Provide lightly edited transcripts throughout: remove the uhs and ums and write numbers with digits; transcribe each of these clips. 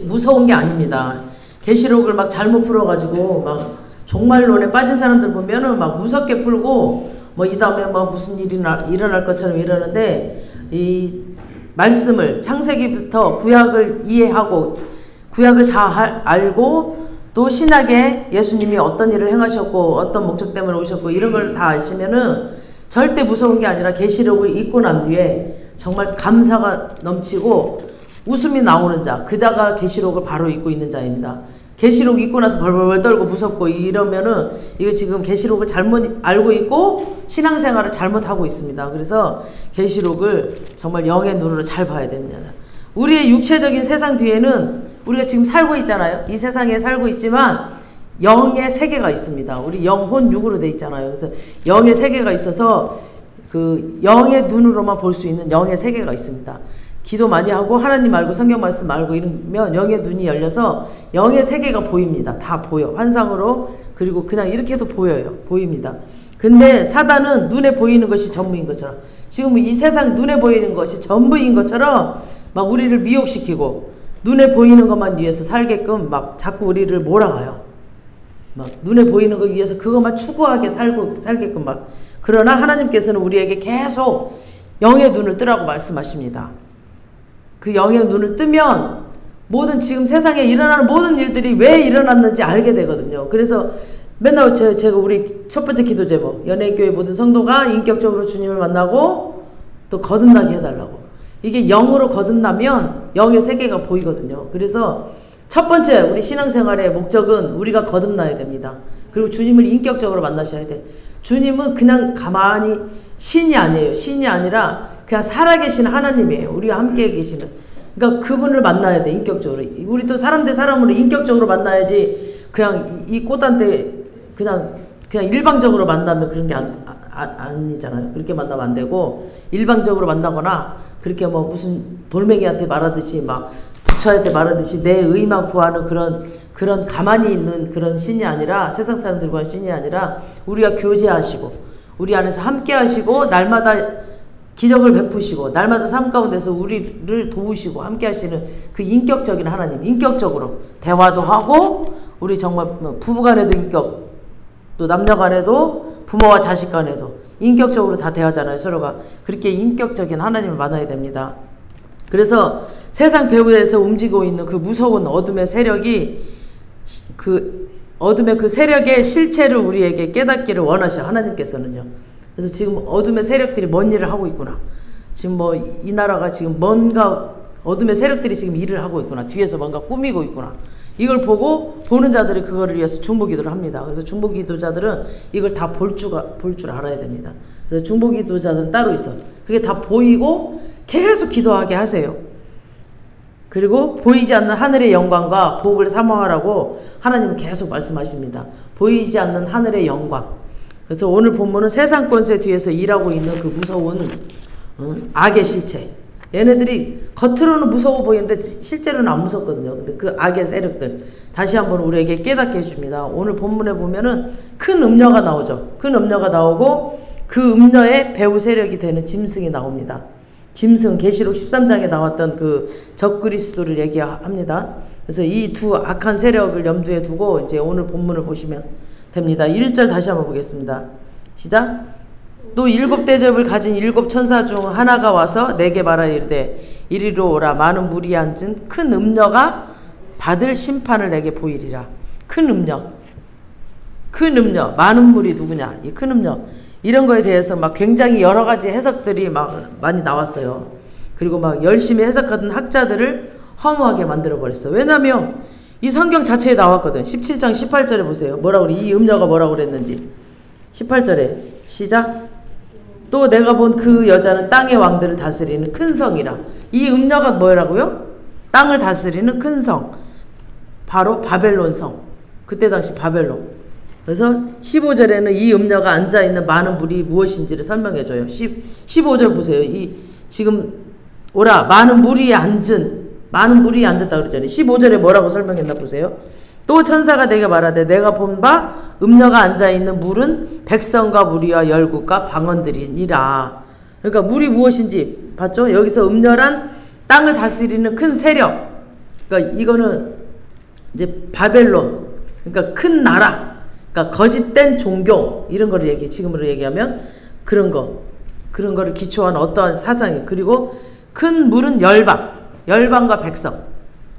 무서운 게 아닙니다. 계시록을 막 잘못 풀어가지고 막 종말론에 빠진 사람들 보면은 막 무섭게 풀고 뭐 이 다음에 막 무슨 일이 일어날 것처럼 이러는데, 이 말씀을 창세기부터 구약을 이해하고 구약을 다 알고 또 신약에 예수님이 어떤 일을 행하셨고 어떤 목적 때문에 오셨고 이런 걸 다 아시면은 절대 무서운 게 아니라 계시록을 읽고 난 뒤에 정말 감사가 넘치고 웃음이 나오는 자, 그 자가 계시록을 바로 읽고 있는 자입니다. 계시록 읽고 나서 벌벌 떨고 무섭고 이러면은 이거 지금 계시록을 잘못 알고 있고 신앙생활을 잘못하고 있습니다. 그래서 계시록을 정말 영의 눈으로 잘 봐야 됩니다. 우리의 육체적인 세상 뒤에는 우리가 지금 살고 있잖아요. 이 세상에 살고 있지만 영의 세계가 있습니다. 우리 영혼 육으로 돼 있잖아요. 그래서 영의 세계가 있어서 그 영의 눈으로만 볼 수 있는 영의 세계가 있습니다. 기도 많이 하고 하나님 알고 성경 말씀 알고 이러면 영의 눈이 열려서 영의 세계가 보입니다. 다 보여. 환상으로. 그리고 그냥 이렇게 해도 보여요. 보입니다. 근데 사단은 눈에 보이는 것이 전부인 것처럼, 지금 이 세상 눈에 보이는 것이 전부인 것처럼 막 우리를 미혹시키고 눈에 보이는 것만 위해서 살게끔 막 자꾸 우리를 몰아가요. 막 눈에 보이는 것 위해서 그것만 추구하게 살게끔 막. 그러나 하나님께서는 우리에게 계속 영의 눈을 뜨라고 말씀하십니다. 그 영의 눈을 뜨면 모든 지금 세상에 일어나는 모든 일들이 왜 일어났는지 알게 되거든요. 그래서 맨날 제가 우리 첫 번째 기도 제목, 연예교회 모든 성도가 인격적으로 주님을 만나고 또 거듭나게 해달라고. 이게 영으로 거듭나면 영의 세계가 보이거든요. 그래서 첫 번째 우리 신앙생활의 목적은 우리가 거듭나야 됩니다. 그리고 주님을 인격적으로 만나셔야 돼. 주님은 그냥 가만히 신이 아니에요. 신이 아니라 그냥 살아계신 하나님이에요. 우리와 함께 계시는. 그러니까 그분을 만나야 돼. 인격적으로. 우리 또 사람 대 사람으로 인격적으로 만나야지 그냥 이 꽃한테 그냥 일방적으로 만나면 그런 게 아니잖아요. 그렇게 만나면 안 되고 일방적으로 만나거나 그렇게 뭐 무슨 돌멩이한테 말하듯이 막 부처한테 말하듯이 내 의만 구하는 그런 가만히 있는 그런 신이 아니라, 세상 사람들과의 신이 아니라 우리가 교제하시고 우리 안에서 함께 하시고 날마다 기적을 베푸시고 날마다 삶 가운데서 우리를 도우시고 함께 하시는 그 인격적인 하나님, 인격적으로 대화도 하고, 우리 정말 부부간에도 인격, 또 남녀간에도 부모와 자식간에도 인격적으로 다 대하잖아요. 서로가. 그렇게 인격적인 하나님을 만나야 됩니다. 그래서 세상 배후에서 움직이고 있는 그 무서운 어둠의 세력이, 그 어둠의 그 세력의 실체를 우리에게 깨닫기를 원하셔, 하나님께서는요. 그래서 지금 어둠의 세력들이 뭔 일을 하고 있구나. 지금 뭐 이 나라가 지금 뭔가 어둠의 세력들이 지금 일을 하고 있구나. 뒤에서 뭔가 꾸미고 있구나. 이걸 보는 자들이 그거를 위해서 중보기도를 합니다. 그래서 중보기도자들은 이걸 다 볼 줄 알아야 됩니다. 그래서 중보기도자들은 따로 있어. 그게 다 보이고 계속 기도하게 하세요. 그리고 보이지 않는 하늘의 영광과 복을 사모하라고 하나님은 계속 말씀하십니다. 보이지 않는 하늘의 영광. 그래서 오늘 본문은 세상 권세 뒤에서 일하고 있는 그 무서운 악의 실체. 얘네들이 겉으로는 무서워 보이는데 실제로는 안 무섭거든요. 근데 그 악의 세력들 다시 한번 우리에게 깨닫게 해줍니다. 오늘 본문에 보면은 큰 음녀가 나오죠. 큰 음녀가 나오고 그 음녀의 배후 세력이 되는 짐승이 나옵니다. 짐승, 계시록 13장에 나왔던 그 적그리스도를 얘기합니다. 그래서 이 두 악한 세력을 염두에 두고 이제 오늘 본문을 보시면 됩니다. 1절 다시 한번 보겠습니다. 시작. 또 7 대접을 가진 7 천사 중 하나가 와서 내게 말하 이르되 이리로 오라. 많은 무리에 앉은 큰 음녀가 받을 심판을 내게 보이리라. 큰 음녀. 큰 음녀. 많은 무리 누구냐? 이 큰 음녀. 이런 거에 대해서 막 굉장히 여러 가지 해석들이 막 많이 나왔어요. 그리고 막 열심히 해석하던 학자들을 허무하게 만들어 버렸어. 왜냐면 이 성경 자체에 나왔거든. 17장 18절에 보세요. 뭐라고 그래? 이 음녀가 뭐라고 그랬는지. 18절에 시작. 또 내가 본 그 여자는 땅의 왕들을 다스리는 큰 성이라. 이 음녀가 뭐라고요? 땅을 다스리는 큰 성. 바로 바벨론 성. 그때 당시 바벨론. 그래서 15절에는 이 음녀가 앉아있는 많은 무리 무엇인지를 설명해줘요. 15절 보세요. 이 지금 오라. 많은 무리에 앉았다 그러잖아요. 15절에 뭐라고 설명했나 보세요. 또 천사가 내게 말하되 내가 본 바 음녀가 앉아있는 물은 백성과 무리와 열국과 방언들이니라. 그러니까 물이 무엇인지 봤죠? 여기서 음녀란 땅을 다스리는 큰 세력, 그러니까 이거는 이제 바벨론, 그러니까 큰 나라, 그러니까 거짓된 종교 이런 거를 지금으로 얘기하면 그런 거를 기초한 어떠한 사상이, 그리고 큰 물은 열방과 백성,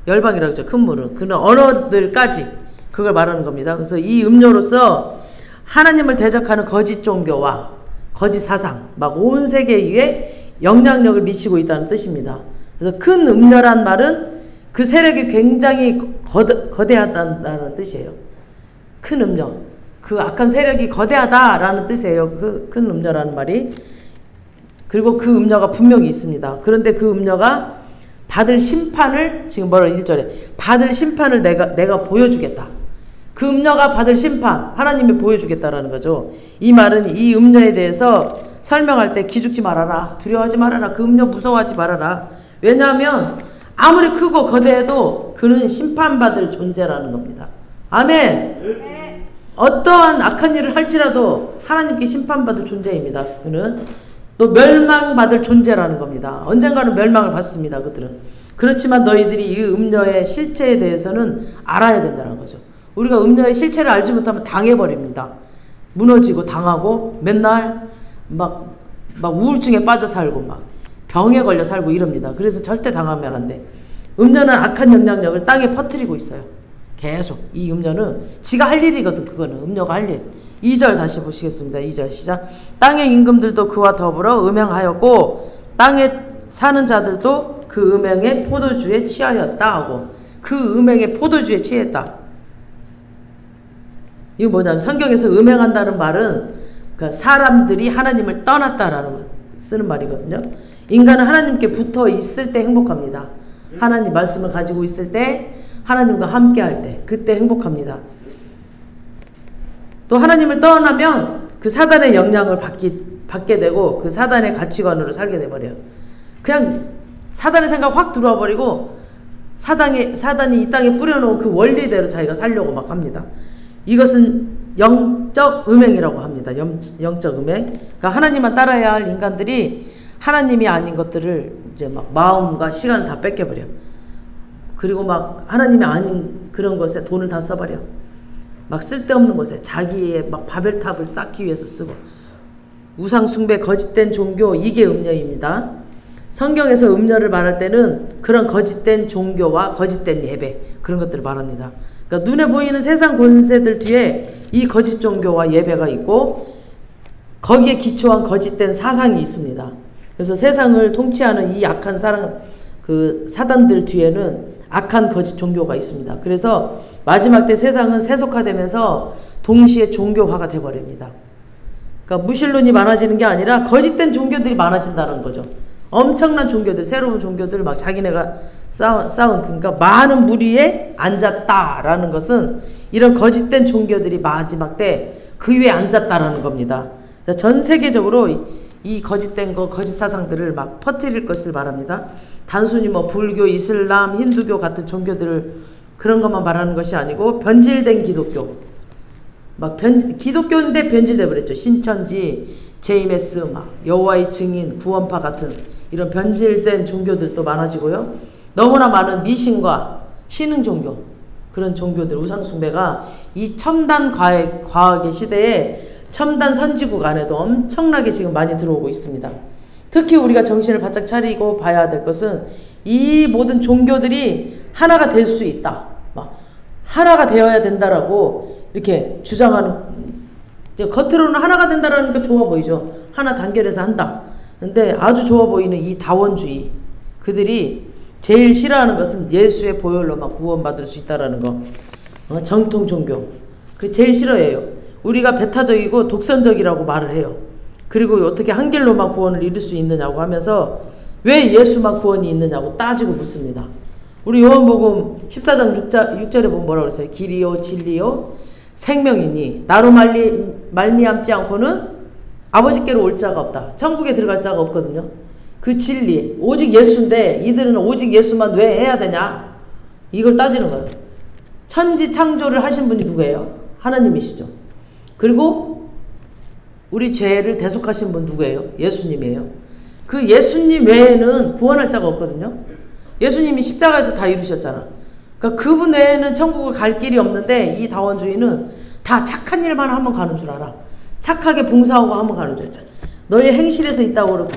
열방이라고 하죠. 큰 물은 그런 언어들까지 그걸 말하는 겁니다. 그래서 이 음료로서 하나님을 대적하는 거짓 종교와 거짓 사상, 막 온 세계 위에 영향력을 미치고 있다는 뜻입니다. 그래서 큰 음료란 말은 그 세력이 굉장히 거대하다는 뜻이에요. 큰 음료, 그 악한 세력이 거대하다라는 뜻이에요. 그 큰 음료라는 말이. 그리고 그 음료가 분명히 있습니다. 그런데 그 음료가 받을 심판을, 지금 뭐라고 1절에 받을 심판을 내가 보여주겠다. 그 음료가 받을 심판, 하나님이 보여주겠다라는 거죠. 이 말은 이 음료에 대해서 설명할 때 기죽지 말아라, 두려워하지 말아라, 그 음료 무서워하지 말아라. 왜냐하면 아무리 크고 거대해도 그는 심판받을 존재라는 겁니다. 아멘. 어떠한 악한 일을 할지라도 하나님께 심판받을 존재입니다. 그는 또 멸망받을 존재라는 겁니다. 언젠가는 멸망을 받습니다. 그들은. 그렇지만 너희들이 이 음료의 실체에 대해서는 알아야 된다는 거죠. 우리가 음료의 실체를 알지 못하면 당해버립니다. 무너지고 당하고 맨날 막 우울증에 빠져 살고 막 병에 걸려 살고 이럽니다. 그래서 절대 당하면 안 돼. 음료는 악한 영향력을 땅에 퍼뜨리고 있어요. 계속 이 음료는 지가 할 일이거든. 그거는 음료가 할 일. 2절 다시 보시겠습니다. 2절 시작. 땅의 임금들도 그와 더불어 음행하였고 땅에 사는 자들도 그 음행의 포도주에 취하였다 하고, 그 음행의 포도주에 취했다. 이거 뭐냐면 성경에서 음행한다는 말은 그러니까 사람들이 하나님을 떠났다라는 쓰는 말이거든요. 인간은 하나님께 붙어 있을 때 행복합니다. 하나님 말씀을 가지고 있을 때, 하나님과 함께 할 때, 그때 행복합니다. 또 하나님을 떠나면 그 사단의 영향을 받게 되고 그 사단의 가치관으로 살게 돼버려요. 그냥 사단의 생각 확 들어와 버리고 사단이 이 땅에 뿌려놓은 그 원리대로 자기가 살려고 막 합니다. 이것은 영적 음행이라고 합니다. 영적 음행. 그러니까 하나님만 따라야 할 인간들이 하나님이 아닌 것들을 이제 막 마음과 시간을 다 뺏겨버려. 그리고 막 하나님이 아닌 그런 것에 돈을 다 써버려. 막 쓸데없는 것에 자기의 막 바벨탑을 쌓기 위해서 쓰고, 우상숭배, 거짓된 종교, 이게 음료입니다. 성경에서 음료를 말할 때는 그런 거짓된 종교와 거짓된 예배, 그런 것들을 말합니다. 그러니까 눈에 보이는 세상 권세들 뒤에 이 거짓 종교와 예배가 있고 거기에 기초한 거짓된 사상이 있습니다. 그래서 세상을 통치하는 이 악한 사단들 뒤에는 악한 거짓 종교가 있습니다. 그래서 마지막 때 세상은 세속화되면서 동시에 종교화가 돼버립니다. 그러니까 무신론이 많아지는 게 아니라 거짓된 종교들이 많아진다는 거죠. 엄청난 종교들, 새로운 종교들 막 자기네가 쌓은 그러니까 많은 무리에 앉았다라는 것은 이런 거짓된 종교들이 마지막 때 그 위에 앉았다라는 겁니다. 전 세계적으로 이 거짓된 거짓 사상들을 막 퍼뜨릴 것을 말합니다. 단순히 뭐 불교, 이슬람, 힌두교 같은 종교들을 그런 것만 말하는 것이 아니고 변질된 기독교, 막 기독교인데 변질돼 버렸죠. 신천지, JMS, 막 여호와의 증인, 구원파 같은 이런 변질된 종교들도 많아지고요. 너무나 많은 미신과 신흥 종교, 그런 종교들, 우상숭배가 이 첨단 과학의 시대에 첨단 선지국 안에도 엄청나게 지금 많이 들어오고 있습니다. 특히 우리가 정신을 바짝 차리고 봐야 될 것은 이 모든 종교들이 하나가 될 수 있다. 막 하나가 되어야 된다라고 이렇게 주장하는, 겉으로는 하나가 된다라는 게 좋아 보이죠. 하나 단결해서 한다. 근데 아주 좋아 보이는 이 다원주의, 그들이 제일 싫어하는 것은 예수의 보혈로만 구원받을 수 있다라는 거. 정통 종교. 그 제일 싫어해요. 우리가 배타적이고 독선적이라고 말을 해요. 그리고 어떻게 한 길로만 구원을 이룰 수 있느냐고 하면서 왜 예수만 구원이 있느냐고 따지고 묻습니다. 우리 요한복음 14장 6절에 보면 뭐라고 그랬어요? 길이요 진리요 생명이니 나로 말미암지 않고는 아버지께로 올 자가 없다. 천국에 들어갈 자가 없거든요. 그 진리, 오직 예수인데 이들은 오직 예수만 왜 해야 되냐? 이걸 따지는 거예요. 천지 창조를 하신 분이 누구예요? 하나님이시죠. 그리고 우리 죄를 대속하신 분 누구예요? 예수님이에요. 그 예수님 외에는 구원할 자가 없거든요. 예수님이 십자가에서 다 이루셨잖아. 그러니까 그분 외에는 천국을 갈 길이 없는데 이 다원주의는 다 착한 일만 하면 가는 줄 알아. 착하게 봉사하고 하면 가는 줄 알아. 너의 행실에서 있다고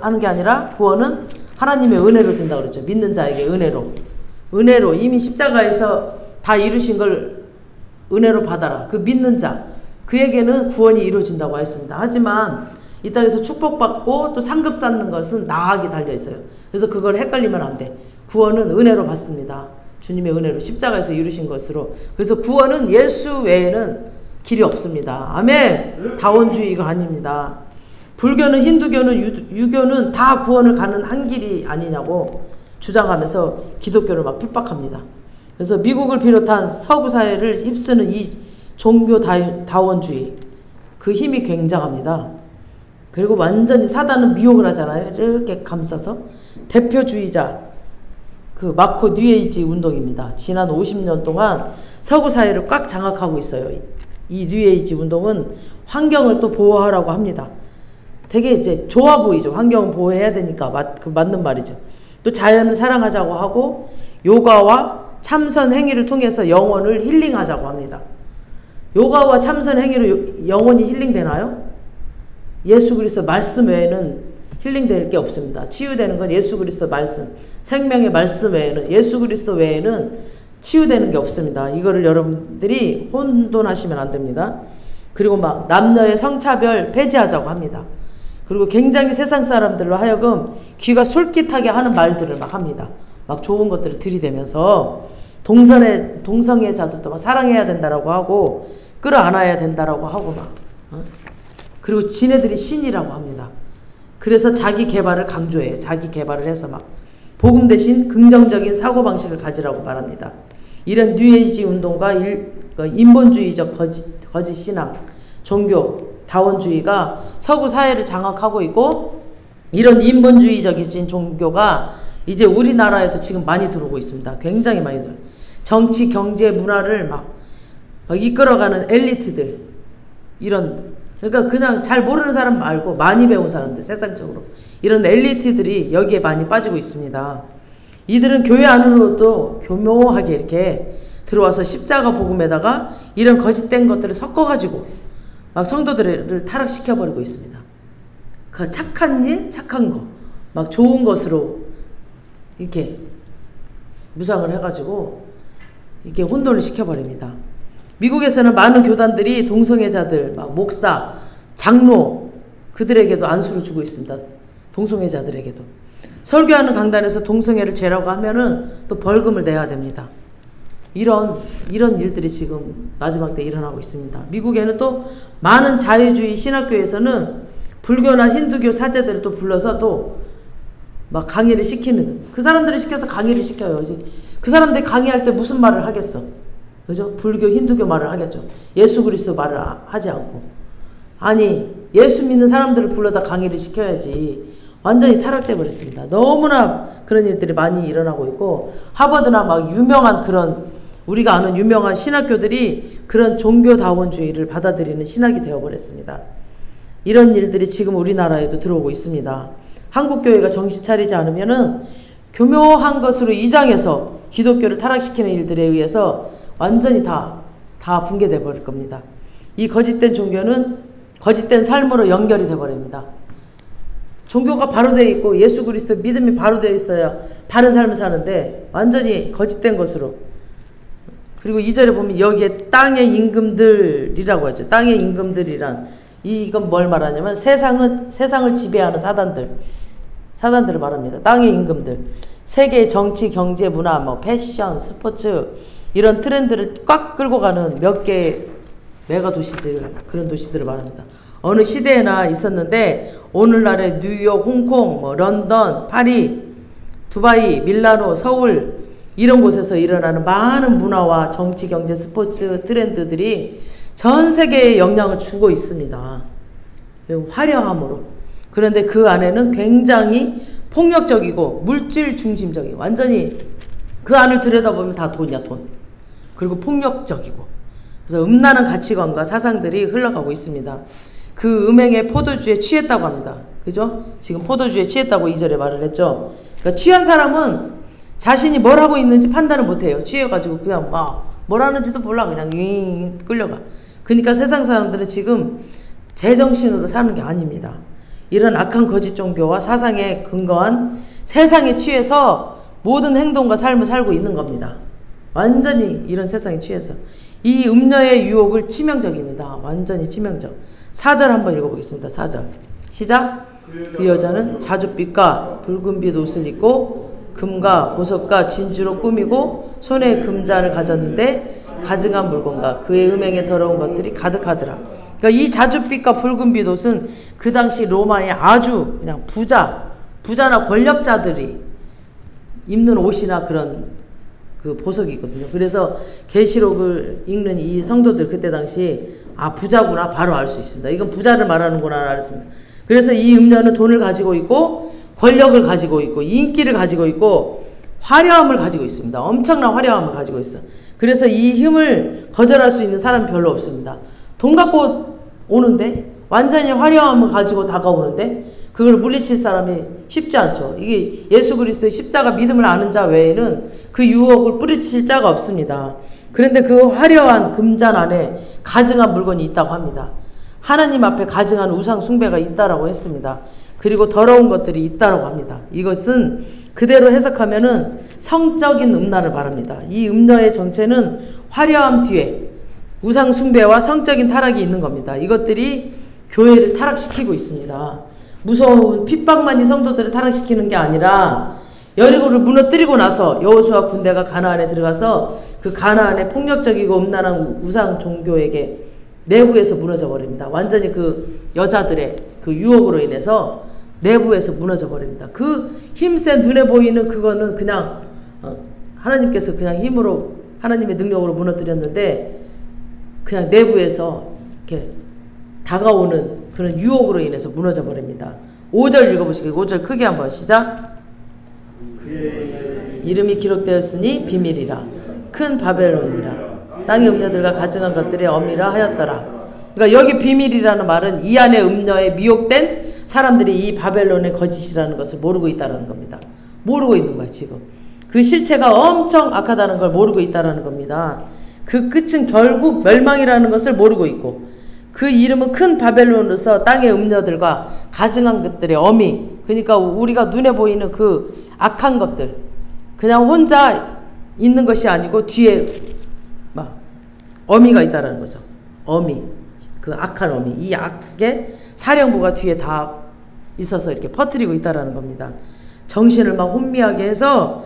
하는 게 아니라 구원은 하나님의 은혜로 된다고 그랬죠. 믿는 자에게 은혜로 이미 십자가에서 다 이루신 걸 은혜로 받아라. 그 믿는 자 그에게는 구원이 이루어진다고 했습니다. 하지만 이 땅에서 축복받고 또 상급 쌓는 것은 나락이 달려있어요. 그래서 그걸 헷갈리면 안 돼. 구원은 은혜로 받습니다. 주님의 은혜로 십자가에서 이루신 것으로. 그래서 구원은 예수 외에는 길이 없습니다. 아멘. 다원주의가 아닙니다. 불교는 힌두교는 유교는 다 구원을 가는 한 길이 아니냐고 주장하면서 기독교를 막 핍박합니다. 그래서 미국을 비롯한 서구 사회를 휩쓰는 이 종교 다원주의 그 힘이 굉장합니다. 그리고 완전히 사단은 미혹을 하잖아요. 이렇게 감싸서 대표주의자 그 마코 뉴에이지 운동입니다. 지난 50년 동안 서구 사회를 꽉 장악하고 있어요. 이 뉴에이지 운동은 환경을 또 보호하라고 합니다. 되게 이제 좋아 보이죠. 환경을 보호해야 되니까 맞는 말이죠. 또 자연을 사랑하자고 하고 요가와 참선 행위를 통해서 영혼을 힐링하자고 합니다. 요가와 참선 행위로 영혼이 힐링되나요? 예수 그리스도 말씀 외에는 힐링될 게 없습니다. 치유되는 건 예수 그리스도 말씀, 생명의 말씀 외에는 예수 그리스도 외에는 치유되는 게 없습니다. 이거를 여러분들이 혼돈하시면 안 됩니다. 그리고 막 남녀의 성차별 폐지하자고 합니다. 그리고 굉장히 세상 사람들로 하여금 귀가 솔깃하게 하는 말들을 막 합니다. 막 좋은 것들을 들이대면서 동성애자들도 막 사랑해야 된다라고 하고 끌어안아야 된다라고 하고 막 그리고 지네들이 신이라고 합니다. 그래서 자기 개발을 강조해요. 자기 개발을 해서 막 복음 대신 긍정적인 사고방식을 가지라고 말합니다. 이런 뉴에이지 운동과 인본주의적 거짓 신앙, 종교, 다원주의가 서구 사회를 장악하고 있고 이런 인본주의적인 종교가 이제 우리나라에도 지금 많이 들어오고 있습니다. 굉장히 많이 들어요. 정치, 경제, 문화를 막 이끌어가는 엘리트들 그러니까 그냥 잘 모르는 사람 말고 많이 배운 사람들 세상적으로 이런 엘리트들이 여기에 많이 빠지고 있습니다. 이들은 교회 안으로도 교묘하게 이렇게 들어와서 십자가 복음에다가 이런 거짓된 것들을 섞어가지고 막 성도들을 타락시켜버리고 있습니다. 그 착한 일, 착한 거, 막 좋은 것으로 이렇게 무장을 해가지고 이렇게 혼돈을 시켜버립니다. 미국에서는 많은 교단들이 동성애자들, 막 목사, 장로 그들에게도 안수를 주고 있습니다. 동성애자들에게도. 설교하는 강단에서 동성애를 죄라고 하면은 또 벌금을 내야 됩니다. 이런 일들이 지금 마지막 때 일어나고 있습니다. 미국에는 또 많은 자유주의 신학교에서는 불교나 힌두교 사제들을 또 불러서 또 막 강의를 시키는 그 사람들을 시켜서 강의를 시켜요. 그 사람들이 강의할 때 무슨 말을 하겠어? 그죠? 불교, 힌두교 말을 하겠죠. 예수 그리스도 말을 하지 않고. 아니, 예수 믿는 사람들을 불러다 강의를 시켜야지. 완전히 타락돼 버렸습니다. 너무나 그런 일들이 많이 일어나고 있고, 하버드나 막 유명한 그런, 우리가 아는 유명한 신학교들이 그런 종교다원주의를 받아들이는 신학이 되어버렸습니다. 이런 일들이 지금 우리나라에도 들어오고 있습니다. 한국교회가 정신 차리지 않으면은 교묘한 것으로 이장해서 기독교를 타락시키는 일들에 의해서 완전히 다 붕괴돼 버릴 겁니다. 이 거짓된 종교는 거짓된 삶으로 연결이 돼 버립니다. 종교가 바로 되어 있고 예수 그리스도 믿음이 바로 되어 있어야 바른 삶을 사는데 완전히 거짓된 것으로. 그리고 2절에 보면 여기에 땅의 임금들이라고 하죠. 땅의 임금들이란 이건 뭘 말하냐면 세상을 지배하는 사단들을 말합니다. 땅의 임금들. 세계의 정치, 경제, 문화, 패션, 스포츠 이런 트렌드를 꽉 끌고 가는 몇 개의 메가 도시들, 그런 도시들을 말합니다. 어느 시대에나 있었는데 오늘날의 뉴욕, 홍콩, 런던, 파리, 두바이, 밀라노, 서울 이런 곳에서 일어나는 많은 문화와 정치, 경제, 스포츠 트렌드들이 전 세계에 영향을 주고 있습니다. 그리고 화려함으로. 그런데 그 안에는 굉장히 폭력적이고 물질 중심적인 완전히 그 안을 들여다보면 다 돈이야, 돈. 그리고 폭력적이고. 그래서 음란한 가치관과 사상들이 흘러가고 있습니다. 그 음행의 포도주에 취했다고 합니다. 그죠? 지금 포도주에 취했다고 2절에 말을 했죠. 그러니까 취한 사람은 자신이 뭘 하고 있는지 판단을 못해요. 취해가지고 그냥 막 뭘 하는지도 몰라. 그냥 끌려가. 그러니까 세상 사람들은 지금 제정신으로 사는 게 아닙니다. 이런 악한 거짓 종교와 사상에 근거한 세상에 취해서 모든 행동과 삶을 살고 있는 겁니다. 완전히 이런 세상에 취해서. 이 음녀의 유혹을 치명적입니다. 완전히 치명적. 4절 한번 읽어보겠습니다. 4절 시작. 그 여자는 자줏빛과 붉은빛 옷을 입고 금과 보석과 진주로 꾸미고 손에 금잔을 가졌는데 가증한 물건과 그의 음행에 더러운 것들이 가득하더라. 그러니까 이 자줏빛과 붉은빛 옷은 그 당시 로마의 아주 그냥 부자나 권력자들이 입는 옷이나 그런 그 보석이거든요. 그래서 계시록을 읽는 이 성도들 그때 당시 부자구나 바로 알 수 있습니다. 이건 부자를 말하는구나 알았습니다. 그래서 이 음녀는 돈을 가지고 있고 권력을 가지고 있고 인기를 가지고 있고 화려함을 가지고 있습니다. 엄청난 화려함을 가지고 있어. 그래서 이 힘을 거절할 수 있는 사람이 별로 없습니다. 돈 갖고 오는데 완전히 화려함을 가지고 다가오는데 그걸 물리칠 사람이 쉽지 않죠. 이게 예수 그리스도의 십자가 믿음을 아는 자 외에는 그 유혹을 뿌리칠 자가 없습니다. 그런데 그 화려한 금잔 안에 가증한 물건이 있다고 합니다. 하나님 앞에 가증한 우상 숭배가 있다라고 했습니다. 그리고 더러운 것들이 있다라고 합니다. 이것은 그대로 해석하면은 성적인 음란을 말합니다. 이 음녀의 정체는 화려함 뒤에 우상 숭배와 성적인 타락이 있는 겁니다. 이것들이 교회를 타락시키고 있습니다. 무서운 핍박만이 성도들을 타락시키는 게 아니라 여리고를 무너뜨리고 나서 여호수아 군대가 가나안에 들어가서 그 가나안의 폭력적이고 음란한 우상 종교에게 내부에서 무너져 버립니다. 완전히 그 여자들의 그 유혹으로 인해서 내부에서 무너져 버립니다. 그 힘센 눈에 보이는 그거는 그냥 하나님께서 그냥 힘으로 하나님의 능력으로 무너뜨렸는데 그냥 내부에서 이렇게 다가오는 그런 유혹으로 인해서 무너져 버립니다. 5절 읽어보시겠어요? 5절 크게 한번 시작. 이름이 기록되었으니 비밀이라 큰 바벨론이라 땅의 음녀들과 가증한 것들의 어미라 하였더라. 그러니까 여기 비밀이라는 말은 이 안에 음녀에 미혹된 사람들이 이 바벨론의 거짓이라는 것을 모르고 있다는 겁니다. 모르고 있는 거야 지금. 그 실체가 엄청 악하다는 걸 모르고 있다는 겁니다. 그 끝은 결국 멸망이라는 것을 모르고 있고 그 이름은 큰 바벨론으로서 땅의 음녀들과 가증한 것들의 어미, 그러니까 우리가 눈에 보이는 그 악한 것들 그냥 혼자 있는 것이 아니고 뒤에 막 어미가 있다라는 거죠. 어미, 그 악한 어미, 이 악의 사령부가 뒤에 다 있어서 이렇게 퍼뜨리고 있다라는 겁니다. 정신을 막 혼미하게 해서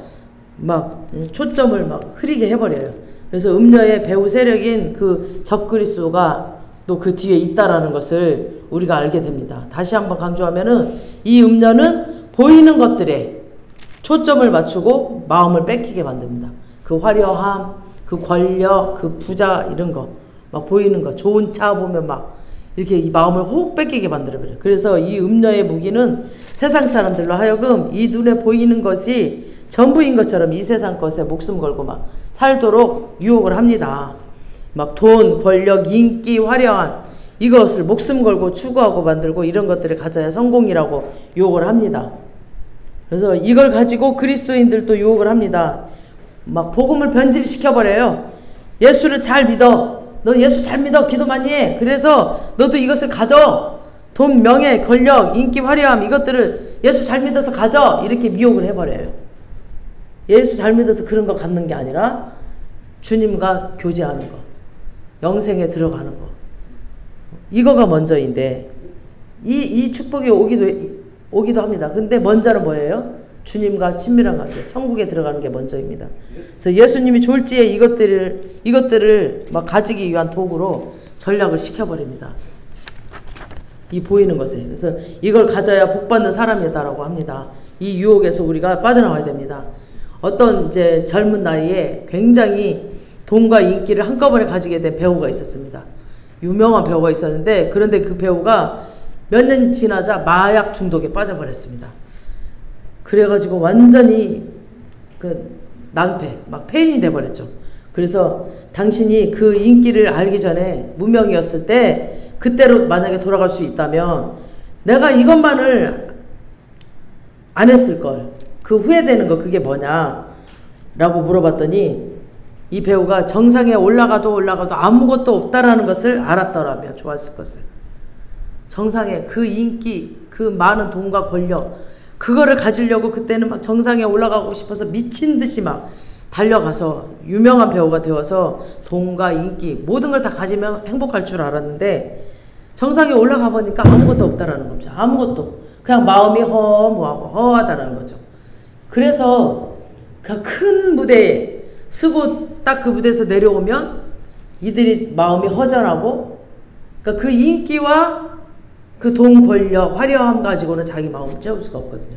막 초점을 막 흐리게 해버려요. 그래서 음녀의 배후 세력인 그 적그리스도가 또 그 뒤에 있다라는 것을 우리가 알게 됩니다. 다시 한번 강조하면은 이 음녀는 보이는 것들에 초점을 맞추고 마음을 뺏기게 만듭니다. 그 화려함, 그 권력, 그 부자 이런 거 막 보이는 거 좋은 차 보면 막 이렇게 이 마음을 호흡 뺏기게 만들어버려요. 그래서 이 음녀의 무기는 세상 사람들로 하여금 이 눈에 보이는 것이 전부인 것처럼 이 세상 것에 목숨 걸고 막 살도록 유혹을 합니다. 막 돈, 권력, 인기, 화려한 이것을 목숨 걸고 추구하고 만들고 이런 것들을 가져야 성공이라고 유혹을 합니다. 그래서 이걸 가지고 그리스도인들도 유혹을 합니다. 막 복음을 변질시켜버려요. 예수를 잘 믿어. 너 예수 잘 믿어. 기도 많이 해. 그래서 너도 이것을 가져. 돈, 명예, 권력, 인기, 화려함 이것들을 예수 잘 믿어서 가져. 이렇게 미혹을 해버려요. 예수 잘 믿어서 그런 거 갖는 게 아니라 주님과 교제하는 거. 영생에 들어가는 거. 이거가 먼저인데 이 축복이 오기도 합니다. 근데 먼저는 뭐예요? 주님과 친밀한 관계, 천국에 들어가는 게 먼저입니다. 그래서 예수님이 졸지에 이것들을 막 가지기 위한 도구로 전략을 시켜버립니다. 이 보이는 것에. 그래서 이걸 가져야 복받는 사람이다라고 합니다. 이 유혹에서 우리가 빠져나와야 됩니다. 어떤 이제 젊은 나이에 굉장히 돈과 인기를 한꺼번에 가지게 된 배우가 있었습니다. 유명한 배우가 있었는데 그런데 그 배우가 몇 년 지나자 마약 중독에 빠져버렸습니다. 그래가지고 완전히 그 낭패, 막 폐인이 돼버렸죠. 그래서 당신이 그 인기를 알기 전에 무명이었을 때 그때로 만약에 돌아갈 수 있다면 내가 이것만을 안 했을걸. 그 후회되는 거 그게 뭐냐. 라고 물어봤더니 이 배우가 정상에 올라가도 아무것도 없다라는 것을 알았더라면 좋았을 것을. 정상에 그 인기, 그 많은 돈과 권력, 그거를 가지려고 그때는 막 정상에 올라가고 싶어서 미친 듯이 막 달려가서 유명한 배우가 되어서 돈과 인기 모든 걸 다 가지면 행복할 줄 알았는데 정상에 올라가 보니까 아무것도 없다라는 거죠. 아무것도. 그냥 마음이 허무하고 허하다라는 거죠. 그래서 그 큰 무대에 서고 딱 그 무대에서 내려오면 이들이 마음이 허전하고, 그러니까 그 인기와 그 돈, 권력, 화려함 가지고는 자기 마음을 채울 수가 없거든요.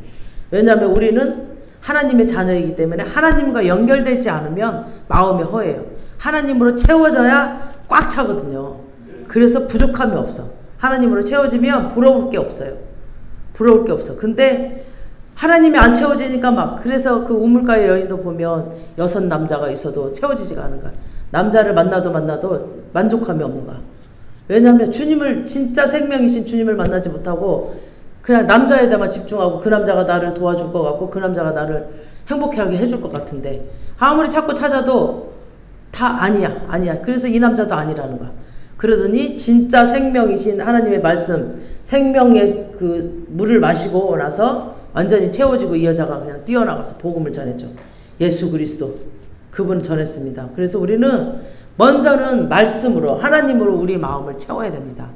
왜냐하면 우리는 하나님의 자녀이기 때문에 하나님과 연결되지 않으면 마음이 허해요. 하나님으로 채워져야 꽉 차거든요. 그래서 부족함이 없어. 하나님으로 채워지면 부러울 게 없어요. 부러울 게 없어. 근데 하나님이 안 채워지니까 막, 그래서 그 우물가의 여인도 보면 6 남자가 있어도 채워지지가 않은 거야. 남자를 만나도 만족함이 없는 거야. 왜냐하면 주님을, 진짜 생명이신 주님을 만나지 못하고 그냥 남자에다만 집중하고 그 남자가 나를 도와줄 것 같고 그 남자가 나를 행복하게 해줄 것 같은데 아무리 찾고 찾아도 다 아니야. 그래서 이 남자도 아니라는 거야. 그러더니 진짜 생명이신 하나님의 말씀, 생명의 그 물을 마시고 나서 완전히 채워지고 이 여자가 그냥 뛰어나가서 복음을 전했죠. 예수 그리스도, 그분 전했습니다. 그래서 우리는 먼저는 말씀으로, 하나님으로 우리 마음을 채워야 됩니다.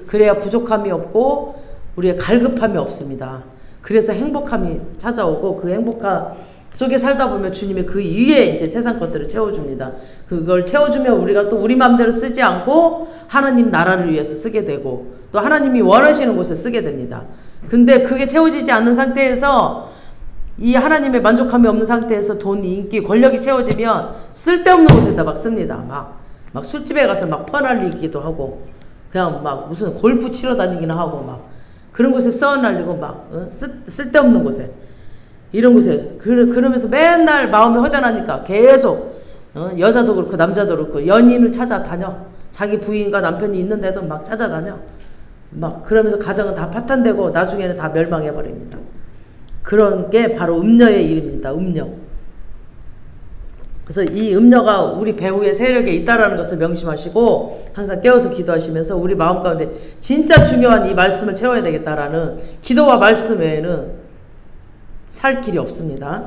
그래야 부족함이 없고 우리의 갈급함이 없습니다. 그래서 행복함이 찾아오고 그 행복감 속에 살다 보면 주님이 그 위에 이제 세상 것들을 채워줍니다. 그걸 채워주면 우리가 또 우리 마음대로 쓰지 않고 하나님 나라를 위해서 쓰게 되고 또 하나님이 원하시는 곳에 쓰게 됩니다. 근데 그게 채워지지 않는 상태에서, 이 하나님의 만족함이 없는 상태에서 돈, 인기, 권력이 채워지면 쓸데없는 곳에다 막 씁니다. 막 술집에 가서 막 퍼날리기도 하고 그냥 막 무슨 골프 치러 다니기나 하고 막 그런 곳에 써날리고 막 쓸데없는 곳에, 이런 곳에 그러면서 맨날 마음이 허전하니까 계속 여자도 그렇고 남자도 그렇고 연인을 찾아다녀. 자기 부인과 남편이 있는데도 막 찾아다녀. 막 그러면서 가정은 다 파탄되고 나중에는 다 멸망해버립니다. 그런 게 바로 음녀의 일입니다. 음녀. 그래서 이 음녀가 우리 배후의 세력에 있다라는 것을 명심하시고 항상 깨워서 기도하시면서 우리 마음 가운데 진짜 중요한 이 말씀을 채워야 되겠다라는 기도와 말씀 외에는 살 길이 없습니다.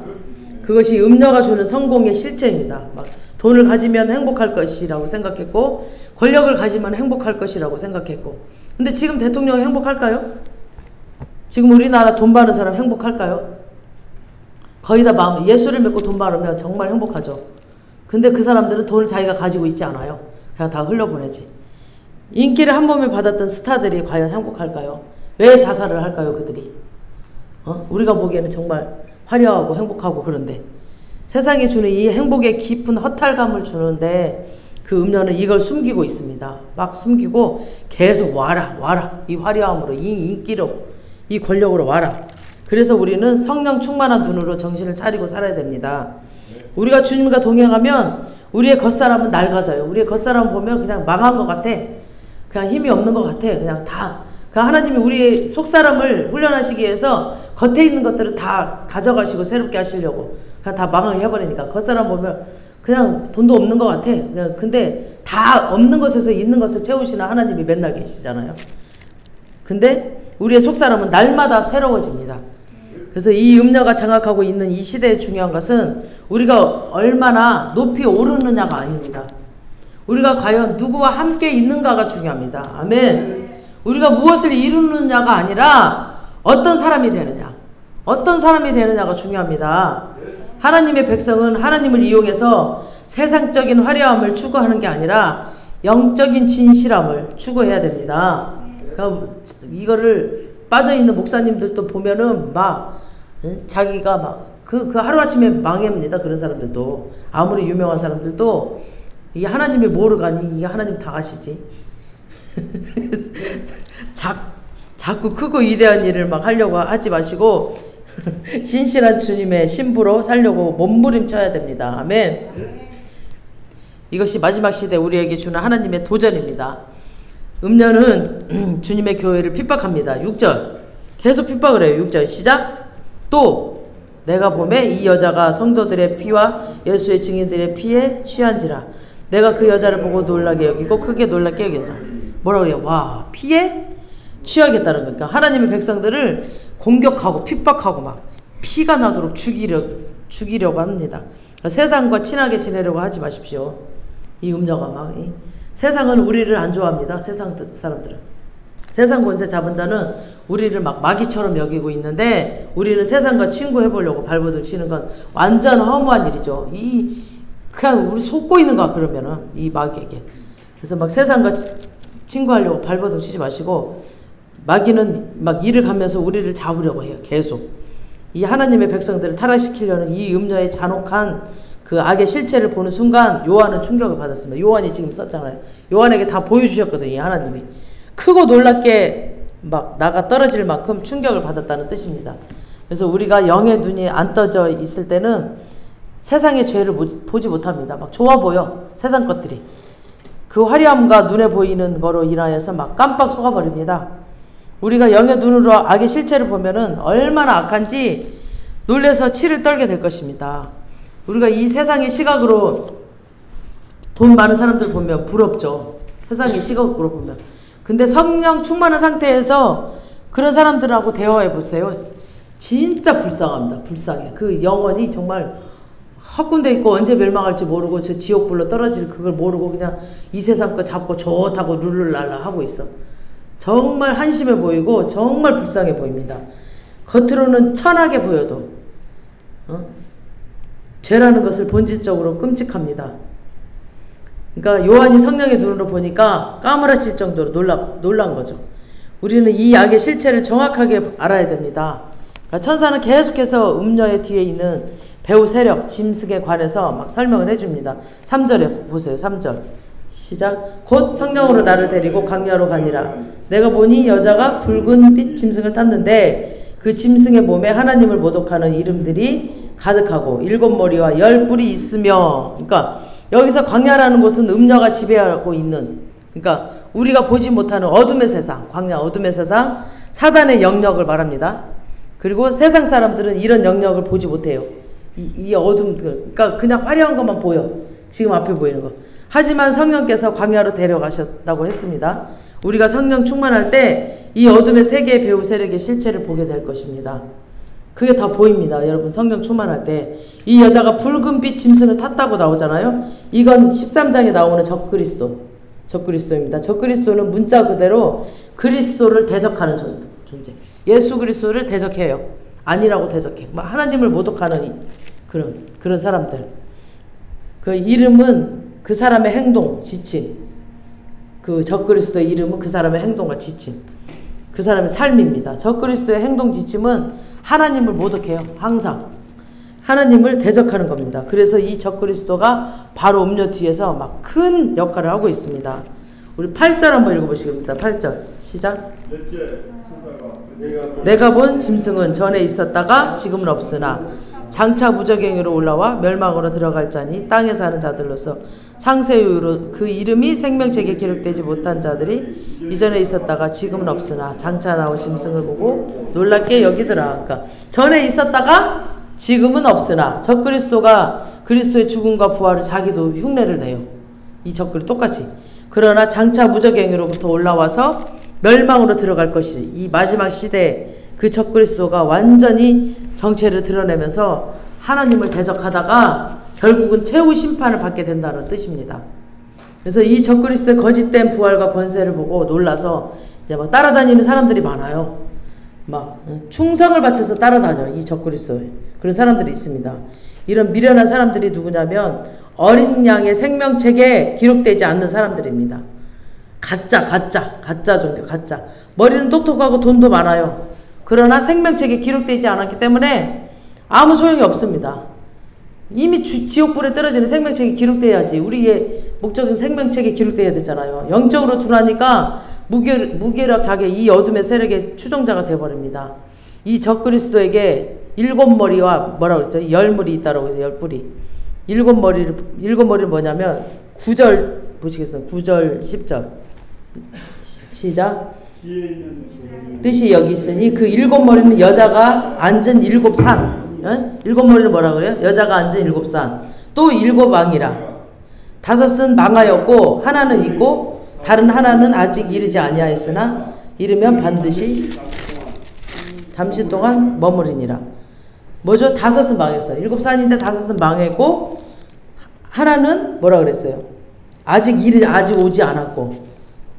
그것이 음녀가 주는 성공의 실체입니다. 막 돈을 가지면 행복할 것이라고 생각했고 권력을 가지면 행복할 것이라고 생각했고, 근데 지금 대통령이 행복할까요? 지금 우리나라 돈 많은 사람 행복할까요? 거의 다 마음, 예수를 믿고 돈 많으면 정말 행복하죠. 근데 그 사람들은 돈을 자기가 가지고 있지 않아요. 그냥 다 흘려보내지. 인기를 한 몸에 받았던 스타들이 과연 행복할까요? 왜 자살을 할까요, 그들이? 우리가 보기에는 정말 화려하고 행복하고 그런데 세상이 주는 이 행복의 깊은 허탈감을 주는데 그 음녀는 이걸 숨기고 있습니다. 막 숨기고 계속 와라. 이 화려함으로, 이 인기로, 이 권력으로 와라. 그래서 우리는 성령 충만한 눈으로 정신을 차리고 살아야 됩니다. 우리가 주님과 동행하면 우리의 겉사람은 낡아져요. 우리의 겉사람 보면 그냥 망한 것 같아. 그냥 힘이 없는 것 같아. 그냥 다. 하나님이 우리의 속사람을 훈련하시기 위해서 겉에 있는 것들을 다 가져가시고 새롭게 하시려고 그냥 다 망하게 해버리니까 겉사람 보면 그냥 돈도 없는 것 같아. 그냥 근데 다 없는 것에서 있는 것을 채우시는 하나님이 맨날 계시잖아요. 근데 우리의 속사람은 날마다 새로워집니다. 그래서 이 음녀가 장악하고 있는 이 시대의 중요한 것은 우리가 얼마나 높이 오르느냐가 아닙니다. 우리가 과연 누구와 함께 있는가가 중요합니다. 아멘. 우리가 무엇을 이루느냐가 아니라 어떤 사람이 되느냐가 중요합니다. 하나님의 백성은 하나님을 이용해서 세상적인 화려함을 추구하는 게 아니라 영적인 진실함을 추구해야 됩니다. 그러니까 이거를 빠져있는 목사님들도 보면은 자기가 그 하루아침에 망합니다. 그런 사람들도. 아무리 유명한 사람들도 이게 하나님이 뭐를 가니? 이게 하나님 다 아시지. 자꾸 크고 위대한 일을 막 하려고 하지 마시고 신실한 주님의 신부로 살려고 몸부림쳐야 됩니다. 아멘. 이것이 마지막 시대 우리에게 주는 하나님의 도전입니다. 음녀는 주님의 교회를 핍박합니다. 6절 계속 핍박을 해요. 6절 시작. 또 내가 보매 이 여자가 성도들의 피와 예수의 증인들의 피에 취한지라. 내가 그 여자를 보고 놀라게 여기고 크게 놀랍게 여기더라. 뭐라 그래요? 와, 피에 취하겠다는 거니까 하나님의 백성들을 공격하고 핍박하고 막 피가 나도록 죽이려고 합니다. 그러니까 세상과 친하게 지내려고 하지 마십시오. 이 음녀가 막 세상은 우리를 안 좋아합니다. 세상 사람들은. 세상 권세 잡은 자는 우리를 막 마귀처럼 여기고 있는데 우리는 세상과 친구해보려고 발버둥 치는 건 완전 허무한 일이죠. 그냥 우리 속고 있는 거야, 그러면은 이 마귀에게. 그래서 막 세상과 친구하려고 발버둥 치지 마시고, 마귀는 막 일을 가면서 우리를 잡으려고 해요. 계속 이 하나님의 백성들을 타락시키려는 이 음녀의 잔혹한 그 악의 실체를 보는 순간 요한은 충격을 받았습니다. 요한이 지금 썼잖아요. 요한에게 다 보여주셨거든요. 이 하나님이 크고 놀랍게 막 나가 떨어질 만큼 충격을 받았다는 뜻입니다. 그래서 우리가 영의 눈이 안 떠져 있을 때는 세상의 죄를 보지 못합니다. 막 좋아 보여, 세상 것들이. 그 화려함과 눈에 보이는 거로 인하여서 막 깜빡 속아버립니다. 우리가 영의 눈으로 악의 실체를 보면은 얼마나 악한지 놀래서 치를 떨게 될 것입니다. 우리가 이 세상의 시각으로 돈 많은 사람들 보면 부럽죠. 세상의 시각으로 보면. 근데 성령 충만한 상태에서 그런 사람들하고 대화해 보세요. 진짜 불쌍합니다. 불쌍해. 그 영혼이 정말 헛군데 있고 언제 멸망할지 모르고 저 지옥불로 떨어질 그걸 모르고 그냥 이 세상 거 잡고 좋다고 룰루랄라 하고 있어. 정말 한심해 보이고 정말 불쌍해 보입니다. 겉으로는 천하게 보여도 죄라는 것을 본질적으로 끔찍합니다. 그러니까 요한이 성령의 눈으로 보니까 까무라칠 정도로 놀란 거죠. 우리는 이 악의 실체를 정확하게 알아야 됩니다. 그러니까 천사는 계속해서 음녀의 뒤에 있는 배후 세력, 짐승에 관해서 막 설명을 해줍니다. 3절에 보세요. 3절 시작. 곧 성령으로 나를 데리고 광야로 가니라. 내가 보니 여자가 붉은 빛 짐승을 탔는데 그 짐승의 몸에 하나님을 모독하는 이름들이 가득하고 7머리와 10뿔이 있으며, 그러니까 여기서 광야라는 곳은 음녀가 지배하고 있는, 그러니까 우리가 보지 못하는 어둠의 세상, 광야 어둠의 세상, 사단의 영역을 말합니다. 그리고 세상 사람들은 이런 영역을 보지 못해요. 이 어둠, 그러니까 그냥 화려한 것만 보여. 지금 앞에 보이는 거. 하지만 성령께서 광야로 데려가셨다고 했습니다. 우리가 성령 충만할 때 이 어둠의 세계의 배후 세력의 실체를 보게 될 것입니다. 그게 다 보입니다. 여러분 성령 충만할 때 이 여자가 붉은빛 짐승을 탔다고 나오잖아요. 이건 13장에 나오는 적그리스도입니다. 적그리스도는 문자 그대로 그리스도를 대적하는 존재. 예수 그리스도를 대적해요. 아니라고 대적해. 하나님을 모독하는 그런 사람들. 그 이름은 그 사람의 행동, 지침. 그 적그리스도의 이름은 그 사람의 행동과 지침. 그 사람의 삶입니다. 적그리스도의 행동 지침은 하나님을 모독해요. 항상. 하나님을 대적하는 겁니다. 그래서 이 적그리스도가 바로 음료 뒤에서 막 큰 역할을 하고 있습니다. 우리 8절 한번 읽어보시겠습니다. 8절 시작. 내가 본 짐승은 전에 있었다가 지금은 없으나 장차 무저갱이로 올라와 멸망으로 들어갈 자니 땅에 사는 자들로서 창세유로 그 이름이 생명책에 기록되지 못한 자들이 이전에 있었다가 지금은 없으나 장차 나온 짐승을 보고 놀랍게 여기더라. 그러니까 전에 있었다가 지금은 없으나 적그리스도가 그리스도의 죽음과 부활을 자기도 흉내를 내요. 이 적그리 똑같이. 그러나 장차 무저갱이로부터 올라와서 멸망으로 들어갈 것이 이 마지막 시대에 그 적그리스도가 완전히 정체를 드러내면서 하나님을 대적하다가 결국은 최후 심판을 받게 된다는 뜻입니다. 그래서 이 적그리스도의 거짓된 부활과 권세를 보고 놀라서 이제 막 따라다니는 사람들이 많아요. 막 충성을 바쳐서 따라다녀. 이 적그리스도 그런 사람들이 있습니다. 이런 미련한 사람들이 누구냐면 어린 양의 생명책에 기록되지 않는 사람들입니다. 가짜 종교, 가짜. 머리는 똑똑하고 돈도 많아요. 그러나 생명책에 기록되지 않았기 때문에 아무 소용이 없습니다. 이미 지옥불에 떨어지는 생명책이 기록돼야지. 우리의 목적은 생명책에 기록돼야 되잖아요. 영적으로 둔하니까 무기력하게 이 어둠의 세력의 추종자가 되어버립니다. 이 적그리스도에게 7머리와 뭐라고 그랬죠? 10물이 있다라고 해서 10뿔이. 7머리는 뭐냐면 9절 보시겠어요? 9절 10절 시작. 뜻이 여기 있으니 그 7머리는 여자가 앉은 7산 일곱 머리는 뭐라 그래요? 여자가 앉은 일곱 산. 또 일곱 왕이라. 다섯은 망하였고 하나는 있고 다른 하나는 아직 이르지 아니하였으나 이르면 반드시 잠시 동안 머무르니라. 뭐죠? 다섯은 망했어요. 일곱 산인데 다섯은 망했고 하나는 뭐라 그랬어요? 아직 오지 않았고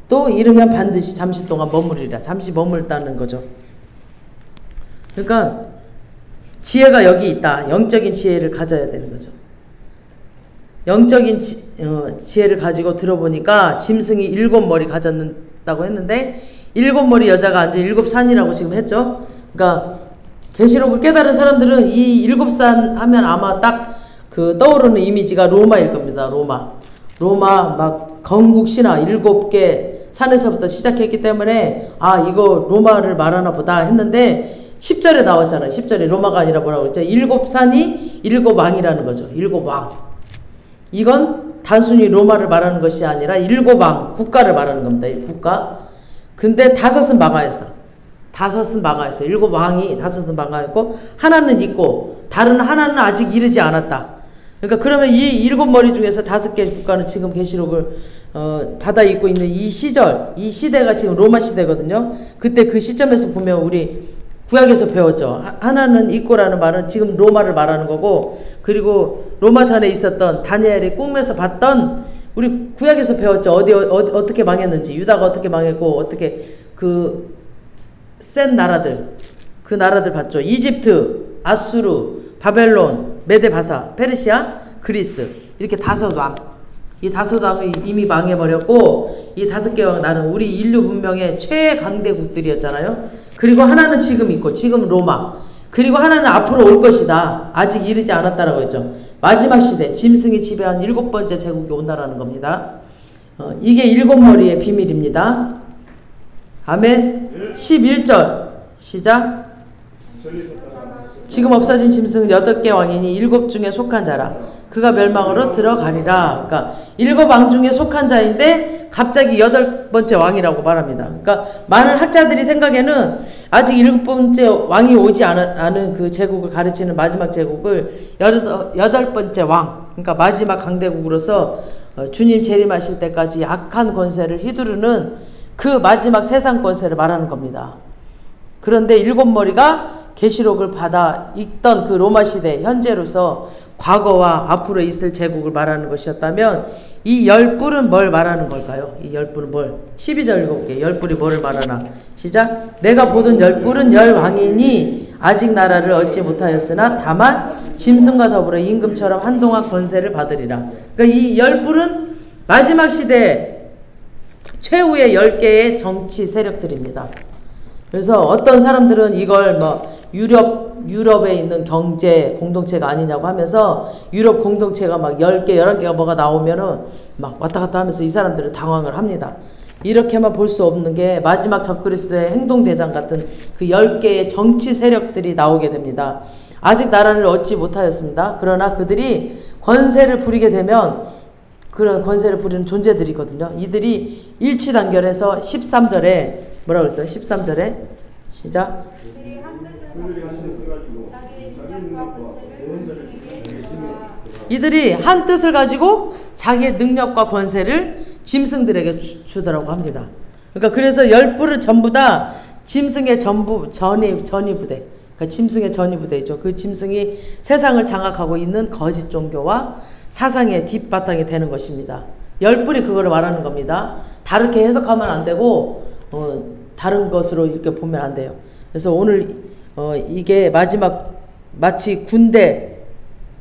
또 이르면 반드시 잠시 동안 머무르리라. 잠시 머물다는 거죠. 그러니까 지혜가 여기 있다. 영적인 지혜를 가져야 되는 거죠. 영적인 지혜를 가지고 들어보니까 짐승이 일곱 머리 가졌다고 했는데 일곱 머리 여자가 앉은 일곱 산이라고 지금 했죠. 그러니까 계시록을 깨달은 사람들은 이 일곱 산 하면 아마 딱 그 떠오르는 이미지가 로마일 겁니다. 로마 막 건국 신화 일곱 개 산에서부터 시작했기 때문에 아 이거 로마를 말하나 보다 했는데 10절에 나왔잖아요. 10절에 로마가 아니라 뭐라고 그랬죠? 일곱 산이 일곱 왕이라는 거죠. 일곱 왕. 이건 단순히 로마를 말하는 것이 아니라 일곱 왕, 국가를 말하는 겁니다. 국가. 근데 다섯은 망하였어. 일곱 왕이 다섯은 망하였고 하나는 있고 다른 하나는 아직 이르지 않았다. 그러니까 그러면 이 일곱 머리 중에서 다섯 개 국가는 지금 계시록을 받아 입고 있는 이 시절, 이 시대가 지금 로마 시대거든요. 그때 그 시점에서 보면 우리 구약에서 배웠죠. 하나는 있고라는 말은 지금 로마를 말하는 거고 그리고 로마 전에 있었던 다니엘이 꿈에서 봤던 우리 구약에서 배웠죠. 어떻게 망했는지 유다가 어떻게 망했고 어떻게 그 센 나라들 그 나라들 봤죠. 이집트, 아수르, 바벨론, 메데바사, 페르시아, 그리스 이렇게 다섯 왕. 이 다섯 왕이 이미 망해버렸고 이 다섯 개 왕 나는 우리 인류 문명의 최강대국들이었잖아요. 그리고 하나는 지금 있고 지금 로마 그리고 하나는 앞으로 올 것이다. 아직 이르지 않았다라고 했죠. 마지막 시대 짐승이 지배한 일곱 번째 제국이 온다라는 겁니다. 이게 일곱 머리의 비밀입니다. 아멘. 11절 시작. 지금 없어진 짐승은 8개 왕이니 일곱 중에 속한 자라. 그가 멸망으로 들어가리라. 그러니까 일곱 왕 중에 속한 자인데 갑자기 8번째 왕이라고 말합니다. 그러니까 많은 학자들이 생각에는 아직 7번째 왕이 오지 않은 그 제국을 가르치는 마지막 제국을 8번째 왕, 그러니까 마지막 강대국으로서 주님 재림하실 때까지 악한 권세를 휘두르는 그 마지막 세상 권세를 말하는 겁니다. 그런데 일곱 머리가 계시록을 받아 읽던 그 로마 시대 현재로서 과거와 앞으로 있을 제국을 말하는 것이었다면 이 열뿔은 뭘 말하는 걸까요? 이 열뿔은 뭘? 12절 읽어볼게요. 열뿔이 뭐를 말하나? 시작. 내가 보던 열뿔은 열 왕이니 아직 나라를 얻지 못하였으나 다만 짐승과 더불어 임금처럼 한동안 권세를 받으리라. 그러니까 이 열뿔은 마지막 시대 최후의 10개의 정치 세력들입니다. 그래서 어떤 사람들은 이걸 뭐 유럽에 있는 경제 공동체가 아니냐고 하면서 유럽 공동체가 막 10개, 11개가 뭐가 나오면은 막 왔다 갔다 하면서 이 사람들을 당황을 합니다. 이렇게만 볼 수 없는 게 마지막 적그리스도의 행동대장 같은 그 10개의 정치 세력들이 나오게 됩니다. 아직 나라를 얻지 못하였습니다. 그러나 그들이 권세를 부리게 되면 그런 권세를 부리는 존재들이거든요. 이들이 일치단결해서 13절에 뭐라고 그랬어요? 13절에 시작. 이들이 한 뜻을 가지고 자기의 능력과 권세를 짐승들에게 주더라고 합니다. 그러니까 그래서 열뿔은 전부 다 짐승의 전위부대. 그러니까 짐승의 전위부대죠. 그 짐승이 세상을 장악하고 있는 거짓 종교와 사상의 뒷바탕이 되는 것입니다. 열뿔이 그거를 말하는 겁니다. 다르게 해석하면 안 되고 다른 것으로 이렇게 보면 안 돼요. 그래서 오늘 이게 마치 군대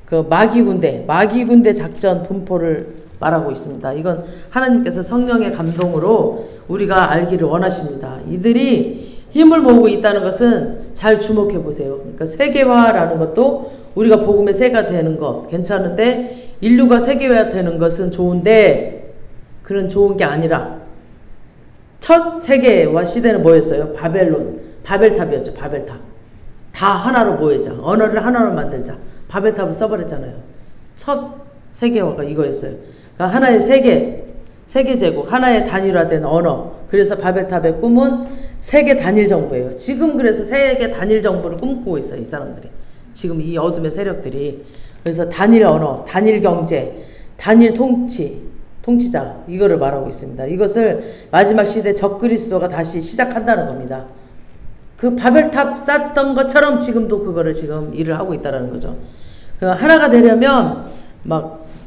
그 마귀 군대 작전 분포를 말하고 있습니다. 이건 하나님께서 성령의 감동으로 우리가 알기를 원하십니다. 이들이 힘을 모으고 있다는 것은 잘 주목해 보세요. 그러니까 세계화라는 것도 우리가 복음의 세가 되는 것 괜찮은데 인류가 세계화 되는 것은 좋은데 그런 좋은 게 아니라 첫 세계화 시대는 뭐였어요? 바벨탑이었죠. 바벨탑. 다 하나로 모이자. 언어를 하나로 만들자. 바벨탑을 써버렸잖아요. 첫 세계화가 이거였어요. 그러니까 하나의 세계제국, 하나의 단일화된 언어. 그래서 바벨탑의 꿈은 세계 단일 정부예요. 지금 그래서 세계 단일 정부를 꿈꾸고 있어요. 이 사람들이. 지금 이 어둠의 세력들이. 그래서 단일 언어, 단일 경제, 단일 통치자 이거를 말하고 있습니다. 이것을 마지막 시대 적그리스도가 다시 시작한다는 겁니다. 그 바벨탑 쌓던 것처럼 지금도 그거를 지금 일을 하고 있다는 거죠. 하나가 되려면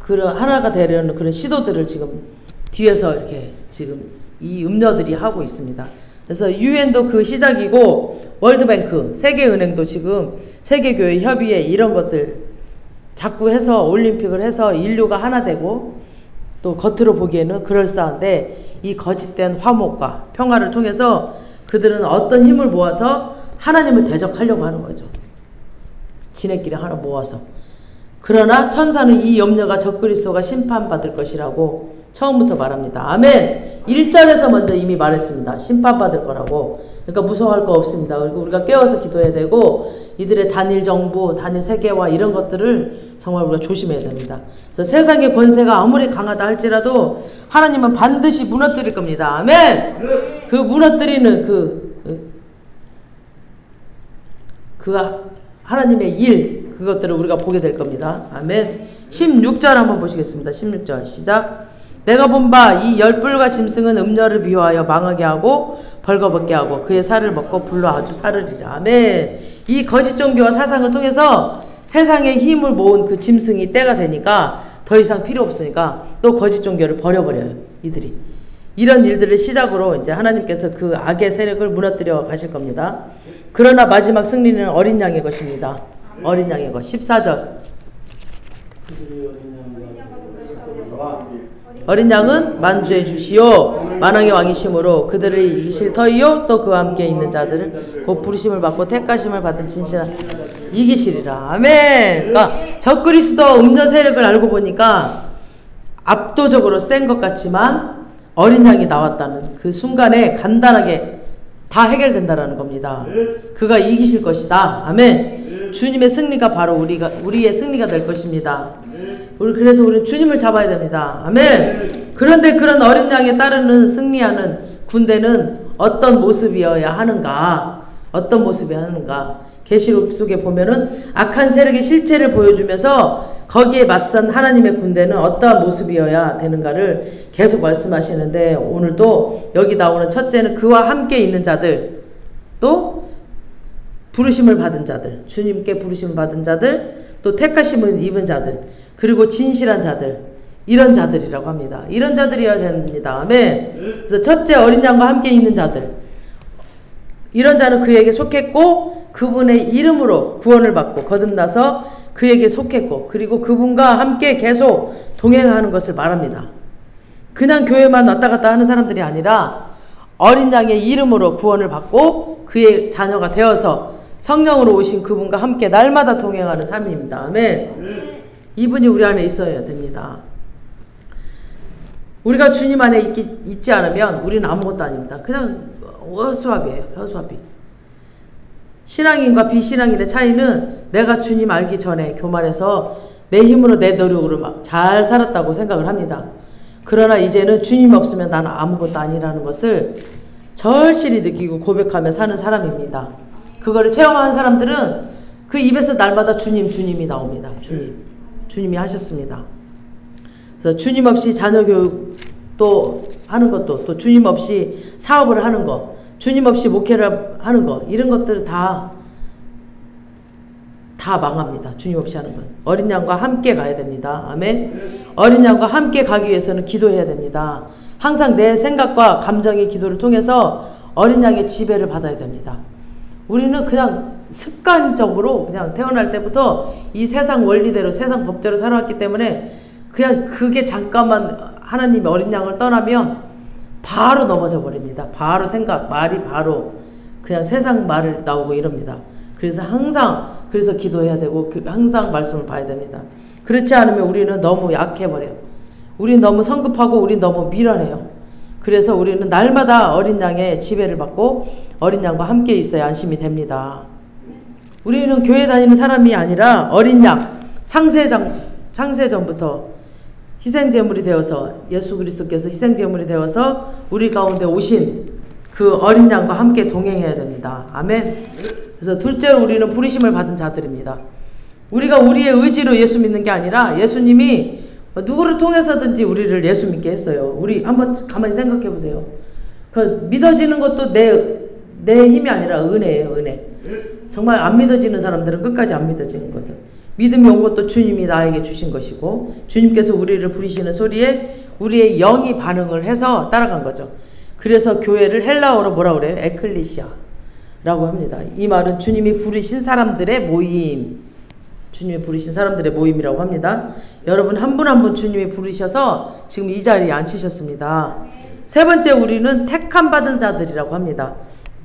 하나가 되려는 그런 시도들을 지금 뒤에서 이렇게 지금 이 음녀들이 하고 있습니다. 그래서 유엔도 그 시작이고 월드뱅크, 세계은행도 지금 세계교회 협의회 이런 것들 자꾸 해서 올림픽을 해서 인류가 하나 되고 또 겉으로 보기에는 그럴싸한데 이 거짓된 화목과 평화를 통해서 그들은 어떤 힘을 모아서 하나님을 대적하려고 하는 거죠. 지네끼리 하나 모아서. 그러나 천사는 이 염려가 적그리스도가 심판받을 것이라고 처음부터 말합니다. 아멘. 1절에서 먼저 이미 말했습니다. 심판받을 거라고. 그러니까 무서워할 거 없습니다. 그리고 우리가 깨워서 기도해야 되고 이들의 단일 정부, 단일 세계화 이런 것들을 정말 우리가 조심해야 됩니다. 그래서 세상의 권세가 아무리 강하다 할지라도 하나님은 반드시 무너뜨릴 겁니다. 아멘. 그 무너뜨리는 그 하나님의 일 그것들을 우리가 보게 될 겁니다. 아멘. 16절 한번 보시겠습니다. 16절 시작. 내가 본 바 이 열불과 짐승은 음녀를 미워하여 망하게 하고 벌거벗게 하고 그의 살을 먹고 불로 아주 사르리라. 아멘. 이 거짓 종교와 사상을 통해서 세상의 힘을 모은 그 짐승이 때가 되니까 더 이상 필요 없으니까 또 거짓 종교를 버려버려요. 이들이. 이런 일들을 시작으로 이제 하나님께서 그 악의 세력을 무너뜨려 가실 겁니다. 그러나 마지막 승리는 어린 양의 것입니다. 어린 양의 것. 14절. 어린 양은 만주해 주시오. 만왕의 왕이심으로 그들을 이기실 터이요 또 그와 함께 있는 자들을 곧 부르심을 받고 택하심을 받은 진실한 이기시리라. 아멘. 그러니까 적그리스도 음녀 세력을 알고 보니까 압도적으로 센 것 같지만 어린 양이 나왔다는 그 순간에 간단하게 다 해결된다라는 겁니다. 그가 이기실 것이다. 아멘. 주님의 승리가 바로 우리의 승리가 될 것입니다. 그래서 우리는 주님을 잡아야 됩니다. 아멘. 그런데 그런 어린 양에 따르는 승리하는 군대는 어떤 모습이어야 하는가? 어떤 모습이어야 하는가? 계시록 속에 보면은 악한 세력의 실체를 보여주면서 거기에 맞선 하나님의 군대는 어떠한 모습이어야 되는가를 계속 말씀하시는데 오늘도 여기 나오는 첫째는 그와 함께 있는 자들, 또 부르심을 받은 자들, 주님께 부르심을 받은 자들, 또 택하심을 입은 자들, 그리고 진실한 자들, 이런 자들이라고 합니다. 이런 자들이어야 됩니다. 아멘. 그래서 첫째 어린 양과 함께 있는 자들, 이런 자는 그에게 속했고 그분의 이름으로 구원을 받고 거듭나서 그에게 속했고 그리고 그분과 함께 계속 동행하는 것을 말합니다. 그냥 교회만 왔다 갔다 하는 사람들이 아니라 어린 양의 이름으로 구원을 받고 그의 자녀가 되어서 성령으로 오신 그분과 함께 날마다 동행하는 삶입니다. 아멘. 이분이 우리 안에 있어야 됩니다. 우리가 주님 안에 있지 않으면 우리는 아무것도 아닙니다. 그냥 허수아비예요. 허수아비. 신앙인과 비신앙인의 차이는 내가 주님 알기 전에 교만해서 내 힘으로 내 노력으로 막 잘 살았다고 생각을 합니다. 그러나 이제는 주님 없으면 나는 아무것도 아니라는 것을 절실히 느끼고 고백하며 사는 사람입니다. 그거를 체험한 사람들은 그 입에서 날마다 주님이 나옵니다. 주님이 하셨습니다. 그래서 주님 없이 자녀 교육도 하는 것도, 또 주님 없이 사업을 하는 것, 주님 없이 목회를 하는 것, 이런 것들 다 망합니다. 주님 없이 하는 것. 어린 양과 함께 가야 됩니다. 아멘. 어린 양과 함께 가기 위해서는 기도해야 됩니다. 항상 내 생각과 감정의 기도를 통해서 어린 양의 지배를 받아야 됩니다. 우리는 그냥 습관적으로 그냥 태어날 때부터 이 세상 원리대로 세상 법대로 살아왔기 때문에 그냥 그게 잠깐만 하나님이 어린 양을 떠나면 바로 넘어져 버립니다. 바로 생각, 말이 바로 그냥 세상 말을 나오고 이럽니다. 그래서 항상 그래서 기도해야 되고 항상 말씀을 봐야 됩니다. 그렇지 않으면 우리는 너무 약해버려요. 우리는 너무 성급하고 우리는 너무 미련해요. 그래서 우리는 날마다 어린 양의 지배를 받고 어린 양과 함께 있어야 안심이 됩니다. 우리는 교회 다니는 사람이 아니라 어린 양, 창세전부터 희생제물이 되어서 예수 그리스도께서 희생제물이 되어서 우리 가운데 오신 그 어린 양과 함께 동행해야 됩니다. 아멘. 그래서 둘째로 우리는 부르심을 받은 자들입니다. 우리가 우리의 의지로 예수 믿는 게 아니라 예수님이 누구를 통해서든지 우리를 예수 믿게 했어요. 우리 한번 가만히 생각해 보세요. 그 믿어지는 것도 내 힘이 아니라 은혜예요. 은혜. 정말 안 믿어지는 사람들은 끝까지 안 믿어지는 거든. 믿음이 온 것도 주님이 나에게 주신 것이고 주님께서 우리를 부르시는 소리에 우리의 영이 반응을 해서 따라간 거죠. 그래서 교회를 헬라어로 뭐라 그래요? 에클리시아라고 합니다. 이 말은 주님이 부르신 사람들의 모임, 주님이 부르신 사람들의 모임이라고 합니다. 여러분 한 분 한 분 주님이 부르셔서 지금 이 자리에 앉히셨습니다. 세 번째, 우리는 택함 받은 자들이라고 합니다.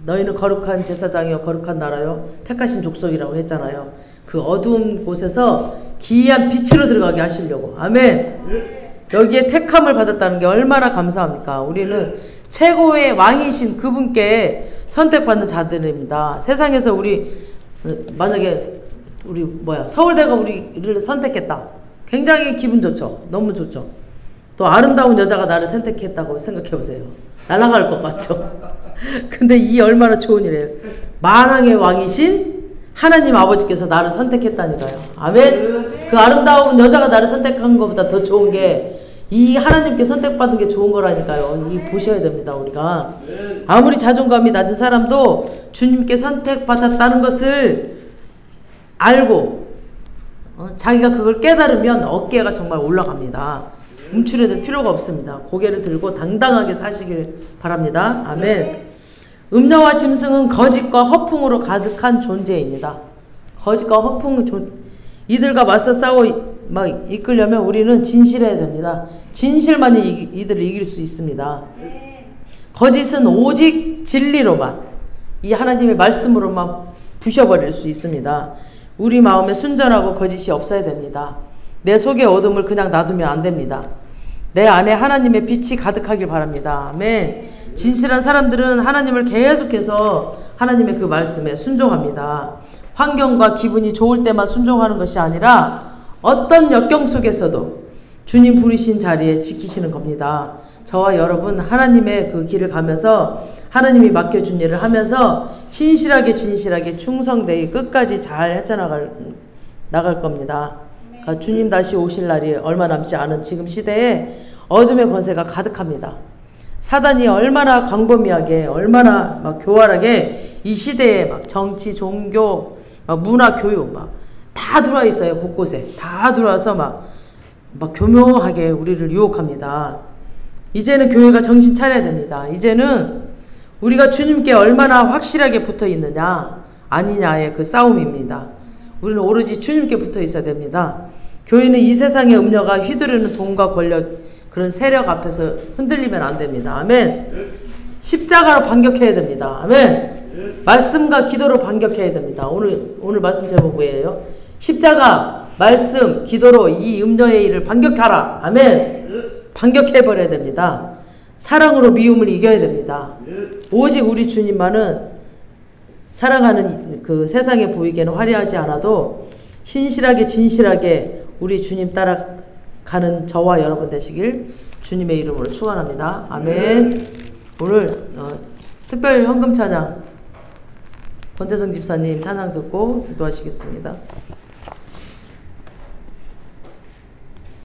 너희는 거룩한 제사장이요 거룩한 나라요 택하신 족속이라고 했잖아요. 그 어두운 곳에서 기이한 빛으로 들어가게 하시려고. 아멘. 여기에 택함을 받았다는 게 얼마나 감사합니까? 우리는 최고의 왕이신 그분께 선택받는 자들입니다. 세상에서 우리 만약에 우리 서울대가 우리를 선택했다. 굉장히 기분 좋죠. 너무 좋죠. 또 아름다운 여자가 나를 선택했다고 생각해 보세요. 날아갈 것 같죠. 근데 이 얼마나 좋은 일이에요. 만왕의 왕이신 하나님 아버지께서 나를 선택했다니까요. 아멘. 그 아름다운 여자가 나를 선택한 것보다 더 좋은 게 이 하나님께 선택받은 게 좋은 거라니까요. 이 보셔야 됩니다. 우리가 아무리 자존감이 낮은 사람도 주님께 선택받았다는 것을 알고 자기가 그걸 깨달으면 어깨가 정말 올라갑니다. 움츠려들 필요가 없습니다. 고개를 들고 당당하게 사시길 바랍니다. 아멘. 음녀와 짐승은 거짓과 허풍으로 가득한 존재입니다. 거짓과 허풍, 이들과 맞서 싸워 막 이끌려면 우리는 진실해야 됩니다. 진실만이 이들을 이길 수 있습니다. 거짓은 오직 진리로만, 이 하나님의 말씀으로만 부셔버릴 수 있습니다. 우리 마음에 순전하고 거짓이 없어야 됩니다. 내 속의 어둠을 그냥 놔두면 안 됩니다. 내 안에 하나님의 빛이 가득하길 바랍니다. 아멘. 진실한 사람들은 하나님을 계속해서 하나님의 그 말씀에 순종합니다. 환경과 기분이 좋을 때만 순종하는 것이 아니라 어떤 역경 속에서도 주님 부르신 자리에 지키시는 겁니다. 저와 여러분 하나님의 그 길을 가면서 하나님이 맡겨준 일을 하면서 진실하게 충성되이 끝까지 잘 헤쳐나갈 겁니다. 그러니까 주님 다시 오실 날이 얼마 남지 않은 지금 시대에 어둠의 권세가 가득합니다. 사단이 얼마나 광범위하게 얼마나 막 교활하게 이 시대에 막 정치, 종교, 막 문화, 교육 막 다 들어와 있어요. 곳곳에 다 들어와서 막 교묘하게 우리를 유혹합니다. 이제는 교회가 정신 차려야 됩니다. 이제는 우리가 주님께 얼마나 확실하게 붙어 있느냐 아니냐의 그 싸움입니다. 우리는 오로지 주님께 붙어 있어야 됩니다. 교회는 이 세상의 음녀가 휘두르는 돈과 권력, 그런 세력 앞에서 흔들리면 안 됩니다. 아멘. 십자가로 반격해야 됩니다. 아멘. 말씀과 기도로 반격해야 됩니다. 오늘 말씀 제목 뭐예요? 십자가, 말씀, 기도로 이 음녀의 일을 반격하라. 아멘. 반격해버려야 됩니다. 사랑으로 미움을 이겨야 됩니다. 오직 우리 주님만은 살아가는 그 세상에 보이기에는 화려하지 않아도 신실하게 진실하게 우리 주님 따라가는 저와 여러분 되시길 주님의 이름으로 축원합니다. 아멘. 오늘 특별 헌금 찬양 권대성 집사님 찬양 듣고 기도하시겠습니다.